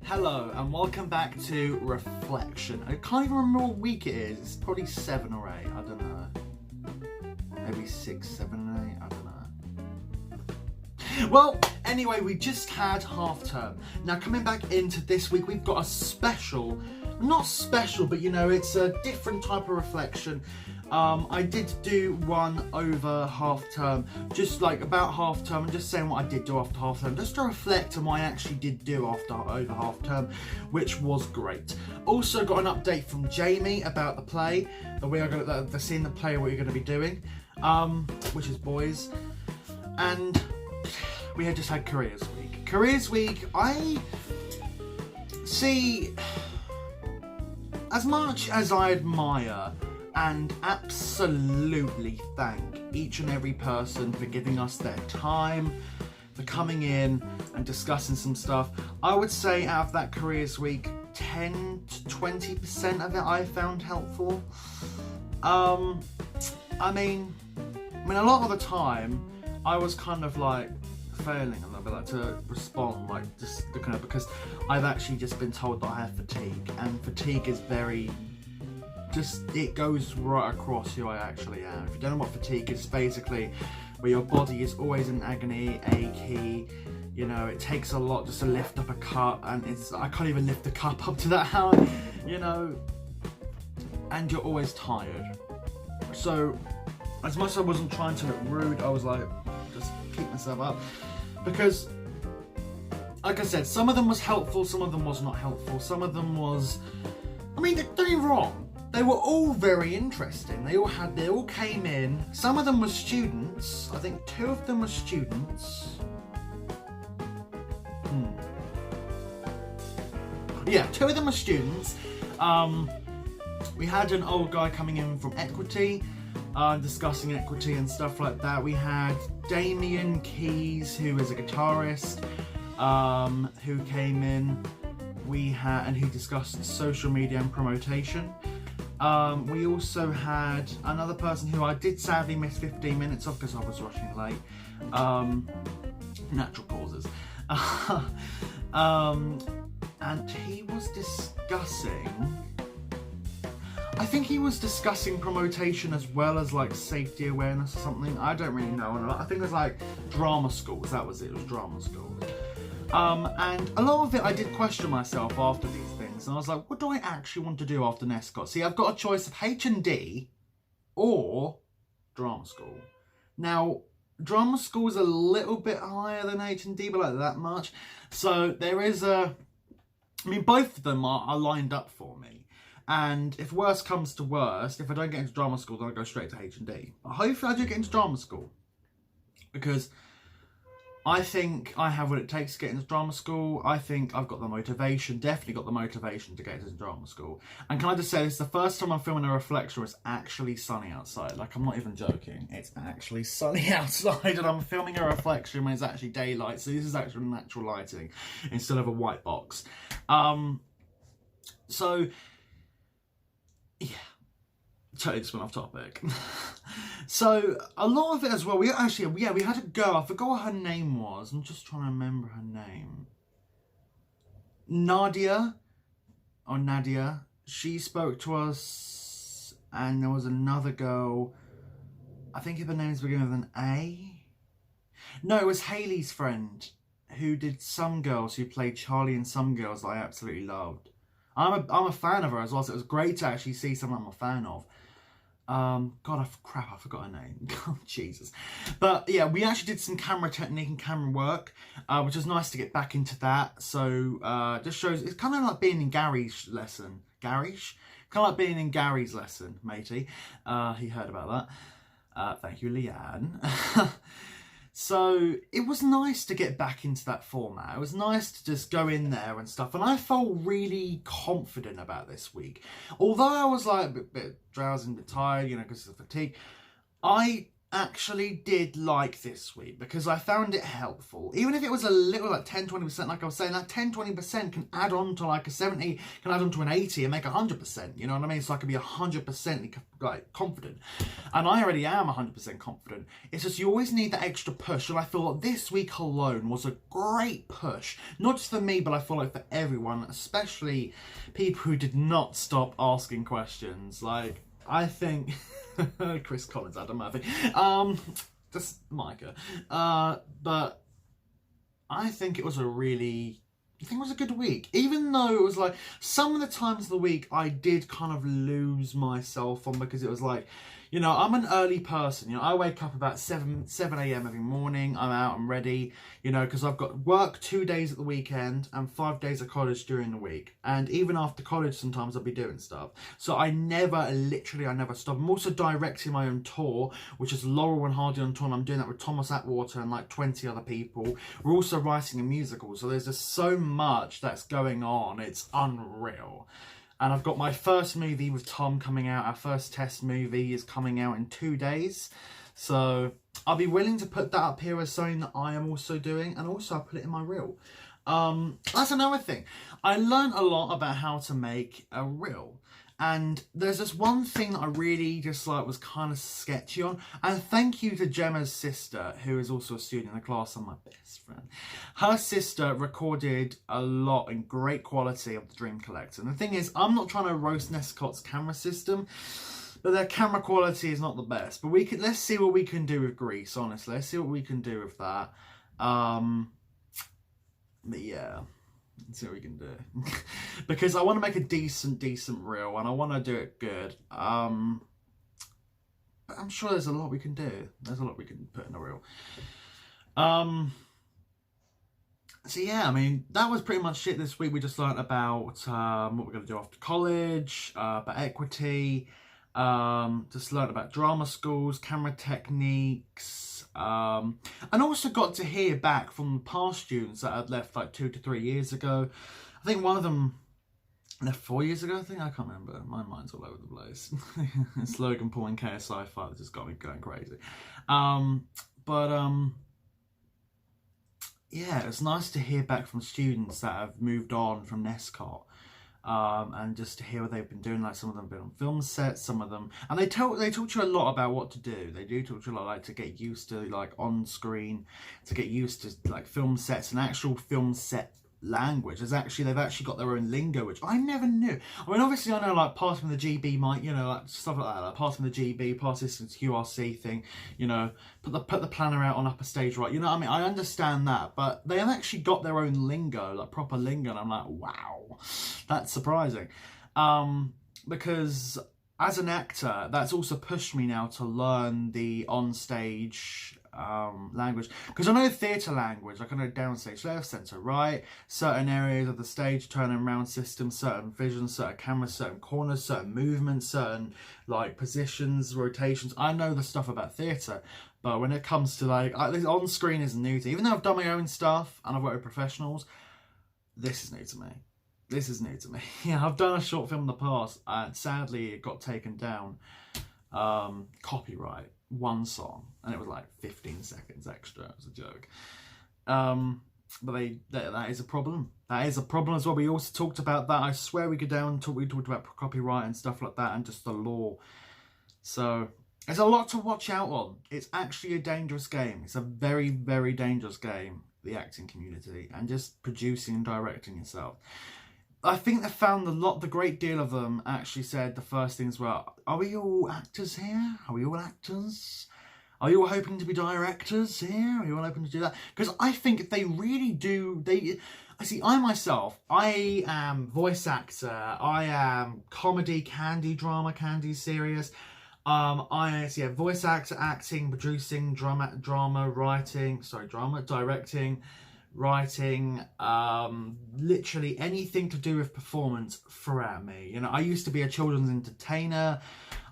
Hello and welcome back to Reflection. I can't even remember what week it is. It's probably 7 or 8, I don't know. Maybe 6, 7 and 8, I don't know. Well, anyway, we just had half term. Now coming back into this week, we've got a special, not special, but you know, it's a different type of reflection. I did do one over half term, just like about half term, and just saying what I did do after half term, just to reflect on what I actually did do over half term, which was great. Also got an update from Jamie about the play that we are going to, the scene, the play what you're going to be doing, which is Boys, and we had just had Careers Week. Careers Week, I see, as much as I admire and absolutely thank each and every person for giving us their time, for coming in and discussing some stuff. I would say out of that Careers Week, 10 to 20% of it I found helpful. I mean, a lot of the time, I was kind of like failing a little bit, like to respond, like just kind of, because I've actually just been told that I have fatigue, and fatigue is very, it goes right across who I actually am. If you don't know what fatigue is, basically where your body is always in agony, achy, you know, it takes a lot just to lift up a cup, and I can't even lift the cup up to that high, you know, and you're always tired. So as much as I wasn't trying to look rude, I was like, just keep myself up, because like I said, some of them was helpful, some of them was not helpful, some of them was, I mean, don't get me wrong, they were all very interesting. They all came in. Some of them were students. I think 2 of them were students. Yeah, 2 of them were students. We had an old guy coming in from Equity, discussing equity and stuff like that. We had Damien Keys, who is a guitarist, who came in. And he discussed social media and promotation. We also had another person who I did sadly miss 15 minutes of because I was rushing late. Natural causes. And he was discussing, I think he was discussing promotation as well as like safety awareness or something. I don't really know. I think it was like drama schools. That was it. It was drama schools. And a lot of it I did question myself after these things, and I was like, what do I actually want to do after Nescott? See, I've got a choice of H&D or drama school. Now, drama school is a little bit higher than H&D, but like that much. So there is both of them are lined up for me. And if worst comes to worst, if I don't get into drama school, then I'll go straight to H&D. But hopefully I do get into drama school, because I think I have what it takes to get into drama school. I think I've got the motivation, definitely got the motivation to get into drama school. And can I just say, this is the first time I'm filming a reflection where it's actually sunny outside. Like, I'm not even joking. It's actually sunny outside, and I'm filming a reflection when it's actually daylight. So this is actual natural lighting instead of a white box. So, yeah. Totally just went off topic. So a lot of it as well, we had a girl, I forgot what her name was, I'm just trying to remember her name. Nadia, she spoke to us, and there was another girl, I think her name's beginning with an A. No, it was Hayley's friend, who did Some Girls, who played Charlie in Some Girls that I absolutely loved. I'm a fan of her as well, so it was great to actually see someone I'm a fan of. God, I forgot her name. Oh, Jesus. But yeah, we actually did some camera technique and camera work, which was nice to get back into that. So, just shows, it's kind of like being in Gary's lesson. Gary's? Kind of like being in Gary's lesson, matey. He heard about that. Thank you, Leanne. So it was nice to get back into that format. It was nice to just go in there and stuff. And I felt really confident about this week. Although I was like a bit drowsy and a bit tired, you know, because of fatigue, I actually did like this week because I found it helpful. Even if it was a little, like 10-20%, like I was saying, that 10-20% can add on to like a 70, can add on to an 80 and make 100%, you know what I mean? So I can be 100% like confident. And I already am 100% confident. It's just you always need that extra push. And I feel like this week alone was a great push. Not just for me, but I feel like for everyone, especially people who did not stop asking questions. Like, I think Chris Collins, Adam Murphy, just Micah, but I think it was a good week. Even though it was like some of the times of the week I did kind of lose myself on, because it was like, you know, I'm an early person. You know, I wake up about 7 a.m. every morning. I'm out, I'm ready, you know, because I've got work 2 days at the weekend and 5 days of college during the week. And even after college, sometimes I'll be doing stuff. So I never stop. I'm also directing my own tour, which is Laurel and Hardy on tour. And I'm doing that with Thomas Atwater and like 20 other people. We're also writing a musical. So there's just so much that's going on. It's unreal. And I've got my first movie with Tom coming out. Our first test movie is coming out in 2 days. So I'll be willing to put that up here as something that I am also doing. And also I'll put it in my reel. That's another thing. I learned a lot about how to make a reel. And there's this one thing that I really just like was kind of sketchy on. And thank you to Gemma's sister, who is also a student in the class and my best friend. Her sister recorded a lot in great quality of the Dream Collector. And the thing is, I'm not trying to roast Nescott's camera system, but their camera quality is not the best. But let's see what we can do with Grease, honestly. Let's see what we can do with that. But yeah. Let's see what we can do. Because I want to make a decent reel and I want to do it good. But I'm sure there's a lot we can do. There's a lot we can put in a reel. So yeah, I mean, that was pretty much it this week. We just learned about what we're going to do after college, about equity, just learned about drama schools, camera techniques, and also got to hear back from past students that had left like 2 to 3 years ago. I think one of them left 4 years ago, I can't remember. My mind's all over the place. It's Logan Paul and KSI5 that just got me going crazy. Yeah, it's nice to hear back from students that have moved on from Nescott. And just to hear what they've been doing. Like, some of them have been on film sets, some of them, and they talk to you a lot about what to do. They do talk to you a lot, like, to get used to like on screen, to get used to like film sets and actual film set language. They've actually got their own lingo, which I never knew. I mean, obviously I know like passing the GB mic, you know, like stuff like that, like passing the GB, pass this QRC thing, you know, put the planner out on upper stage right, you know what I mean? I understand that, but they have actually got their own lingo, like proper lingo, and I'm like, wow, that's surprising. Because as an actor, that's also pushed me now to learn the on-stage language, because I know theatre language, like I know downstage, left, centre, right, certain areas of the stage, turn and round system, certain visions, certain cameras, certain corners, certain movements, certain like positions, rotations. I know the stuff about theatre, but when it comes to like on screen is new to me. Even though I've done my own stuff and I've worked with professionals, this is new to me. This is new to me. Yeah, I've done a short film in the past and sadly it got taken down. Copyright. One song, and it was like 15 seconds extra. It was a joke. But that is a problem. That is a problem as well. We also talked about that. I swear we talked about copyright and stuff like that, and just the law. So there's a lot to watch out on. It's actually a dangerous game. It's a very, very dangerous game, the acting community, and just producing and directing yourself. I think they found the great deal of them actually said the first things were, are we all actors here? Are we all actors? Are you all hoping to be directors here? Are you all hoping to do that? Because I think if they really do, I am voice actor, I am comedy, candy, drama, candy, serious. Voice actor, acting, producing, drama, writing, directing, writing, literally anything to do with performance throughout me. You know, I used to be a children's entertainer.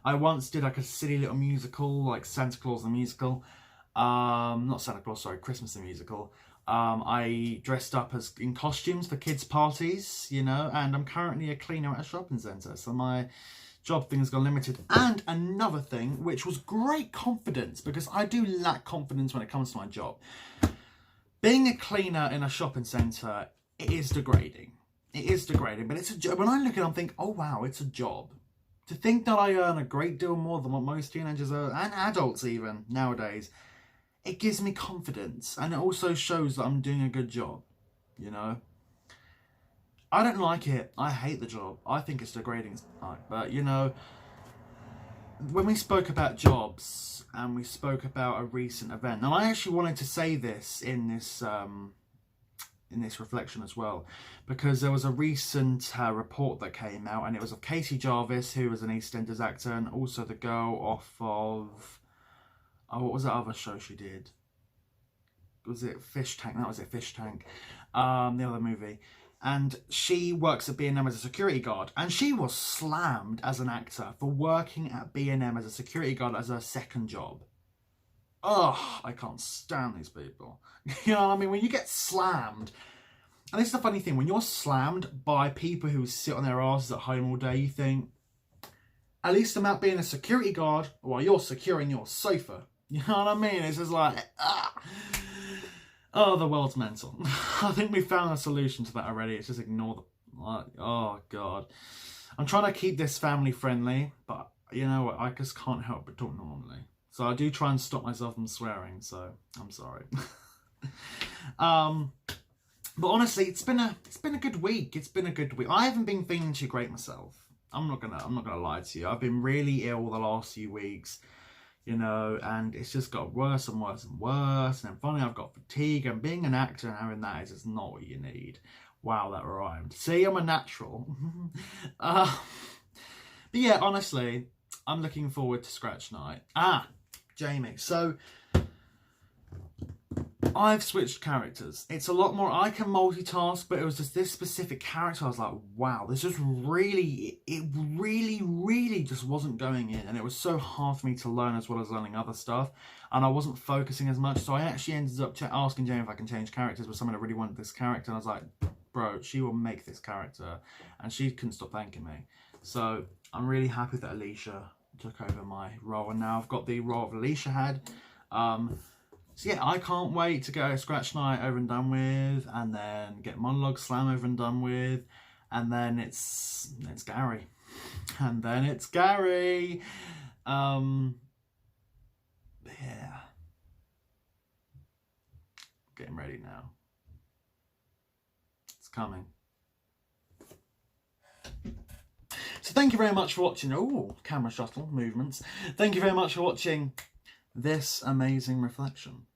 I once did like a silly little musical, like Santa Claus the Musical. Not Santa Claus, sorry, Christmas the Musical. I dressed up in costumes for kids' parties, you know, and I'm currently a cleaner at a shopping centre. So my job thing has gone limited. And another thing, which was great confidence, because I do lack confidence when it comes to my job. Being a cleaner in a shopping centre, it is degrading. It is degrading, but it's a job. When I look at it, I'm thinking, oh wow, it's a job. To think that I earn a great deal more than what most teenagers earn, and adults even, nowadays, it gives me confidence. And it also shows that I'm doing a good job, you know? I don't like it. I hate the job. I think it's degrading. But, you know, when we spoke about jobs and we spoke about a recent event, and I actually wanted to say this in this reflection as well, because there was a recent report that came out, and it was of Casey Jarvis, who was an EastEnders actor, and also the girl off of, oh, what was that other show she did? Was it Fish Tank? That was it, Fish Tank. The other movie. And she works at B&M as a security guard, and she was slammed as an actor for working at B&M as a security guard as her second job. Ugh, I can't stand these people. You know what I mean? When you get slammed, and this is the funny thing, when you're slammed by people who sit on their asses at home all day, you think, at least I'm out being a security guard while you're securing your sofa. You know what I mean? It's just like, ah. Oh, the world's mental. I think we found a solution to that already. It's just ignore the... Oh, God. I'm trying to keep this family friendly, but you know what? I just can't help but talk normally. So I do try and stop myself from swearing, so I'm sorry. But honestly, it's been a good week. It's been a good week. I haven't been feeling too great myself. I'm not gonna lie to you. I've been really ill the last few weeks. You know, and it's just got worse and worse and worse. And then finally I've got fatigue, and being an actor and having that is just not what you need. Wow, that rhymed. See, I'm a natural. But yeah, honestly, I'm looking forward to Scratch Night. Jamie. So, I've switched characters. It's a lot more, I can multitask, but it was just this specific character. I was like, wow, this just really, it really just wasn't going in. And it was so hard for me to learn as well as learning other stuff. And I wasn't focusing as much. So I actually ended up asking Jamie if I can change characters with someone that really wanted this character. And I was like, bro, she will make this character. And she couldn't stop thanking me. So I'm really happy that Alicia took over my role. And now I've got the role of Alicia had. So yeah, I can't wait to get Scratch Night over and done with, and then get Monologue Slam over and done with, and then it's Gary. And then it's Gary. Yeah. Getting ready now. It's coming. So thank you very much for watching. Oh, camera shuttle movements. Thank you very much for watching this amazing reflection.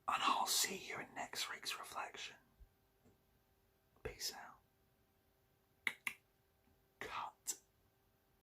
And I'll see you in next week's reflection.